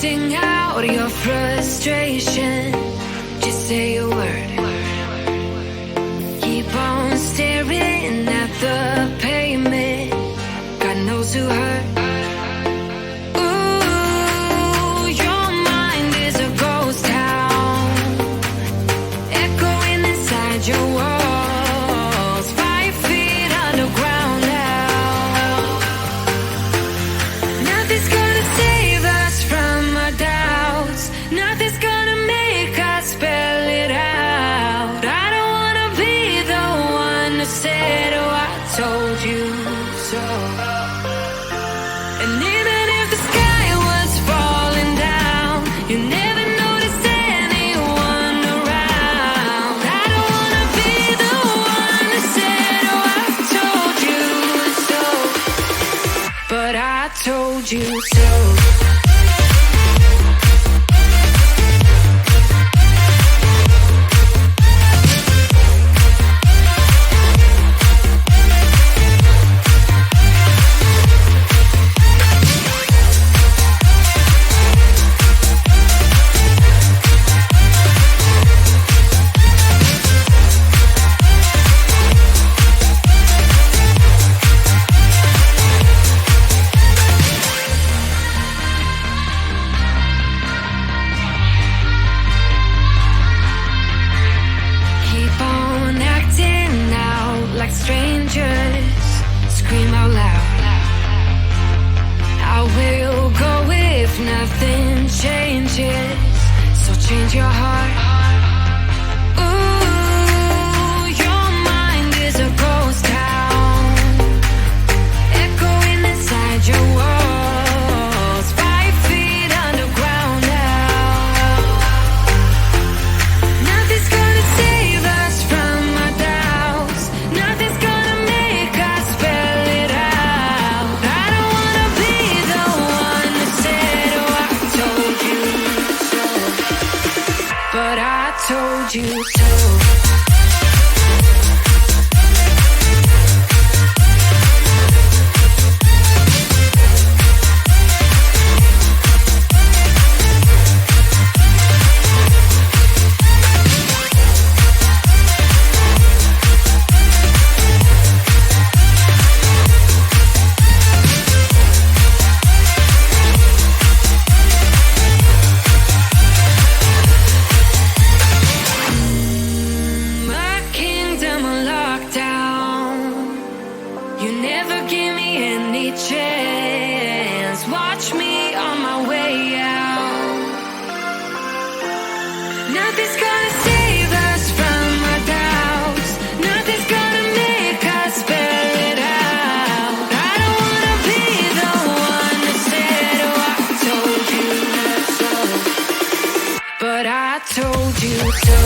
Sing out your frustration. Just say a word. Keep on staring at the pavement. God knows who hurt. Ooh, your mind is a ghost town, echoing inside your walls. 5 feet underground now. Nothing's gonna save us from our doubts. Nothing's gonna make us spell it out. I don't wanna be the one who said, oh, I told you so. And even if the sky was falling down, you never noticed anyone around. I don't wanna be the one who said, oh, I told you so. But I told you so. Keep on acting out like strangers. Scream out loud. I will go if nothing changes. So change your heart. Ooh, your mind is a ghost town, echoing inside your walls. 5 feet underground now. Nothing's gonna save us from our doubts. Nothing's gonna make us spell it out. I don't wanna be the one who said, oh, I told you so. But I told you so. My kingdom on lockdown. You never give me any chance. Watch me on my way out. Nothing's gonna save us from our doubts. Nothing's gonna make us spell it out. I don't wanna be the one who said, oh, I told you so. But I told you so.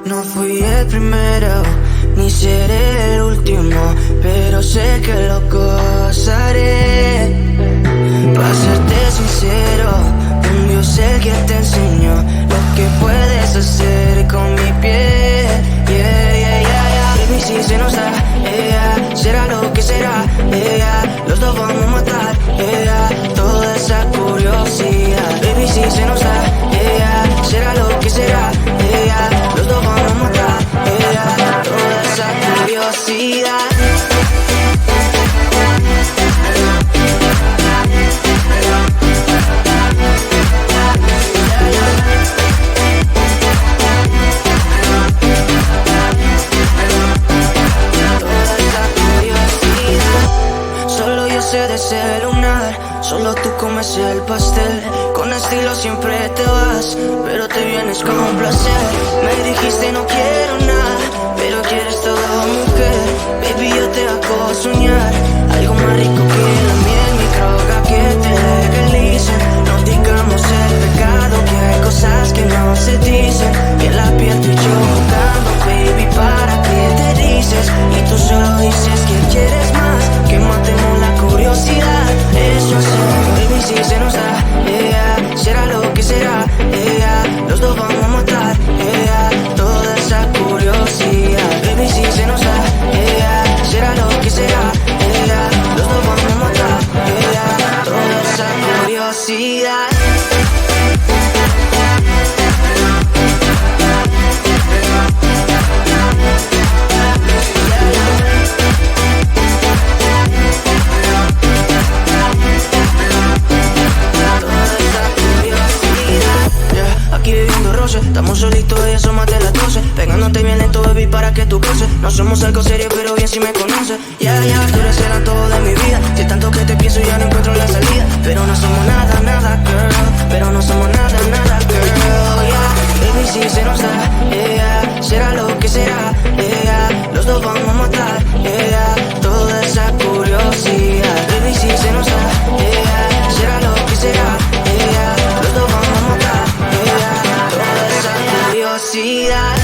No fui el primero, ni seré el último, pero sé que lo gozaré. Para serte sincero, un Dios el que te enseñó lo que puedes hacer con mi piel. Yeah, yeah, yeah, yeah. Baby, si se nos da, yeah, será lo que será, yeah, los dos vamos a matar, yeah, toda esa curiosidad. Baby, si se nos da, yeah, será lo que será, yeah, los dos vamos a matar, yeah, toda esa curiosidad. De ese lunar, solo tú comes el pastel. Con estilo siempre te vas, pero te vienes con un placer. Me dijiste no quiero nada, pero quieres todo, mujer. Baby, yo te hago soñar algo más rico que la miel, mi droga que te legalicen. No digamos el pecado, que hay cosas que no se dicen. Y en la piel tú y yo jugando, baby, ¿para qué te dices? Y tú solo dices que quieres más, que matemos la curiosidad. Eso hacemos, baby, si se nos da, yeah, será lo que será, yeah, los dos vamos a matar, yeah, toda esa curiosidad. Baby, si se nos da, yeah, será lo que será, yeah, los dos vamos a matar, yeah, toda esa curiosidad. Aquí bebiendo roce, estamos solitos, ella son más de las 12. Pegándote bien lento, baby, para que tú goces. No somos algo serio, pero bien si me conoces. Yeah, yeah, tú eres el todo de mi vida. Si tanto que te pienso ya no encuentro la salida. Pero no somos nada, nada, girl. Pero no somos nada, nada, girl. Yeah, baby, si se nos da, yeah, será lo que será, yeah, los dos vamos a matar, yeah, toda esa curiosidad. Baby, si se nos da, yeah, será lo que será, yeah, los dos vamos a matar, yeah, toda esa curiosidad.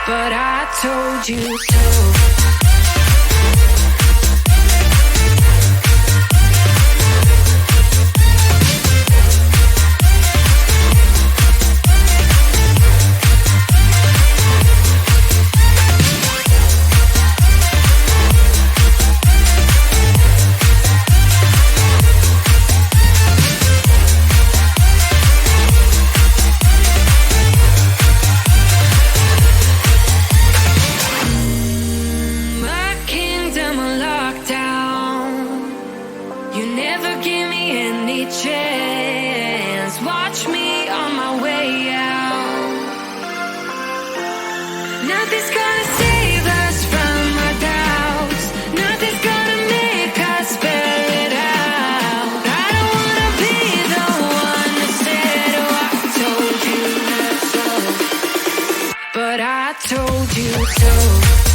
but I told you so. Nothing's gonna save us from our doubts. Nothing's gonna make us spell it out. I don't wanna be the one that said, oh, I told you so. But I told you so.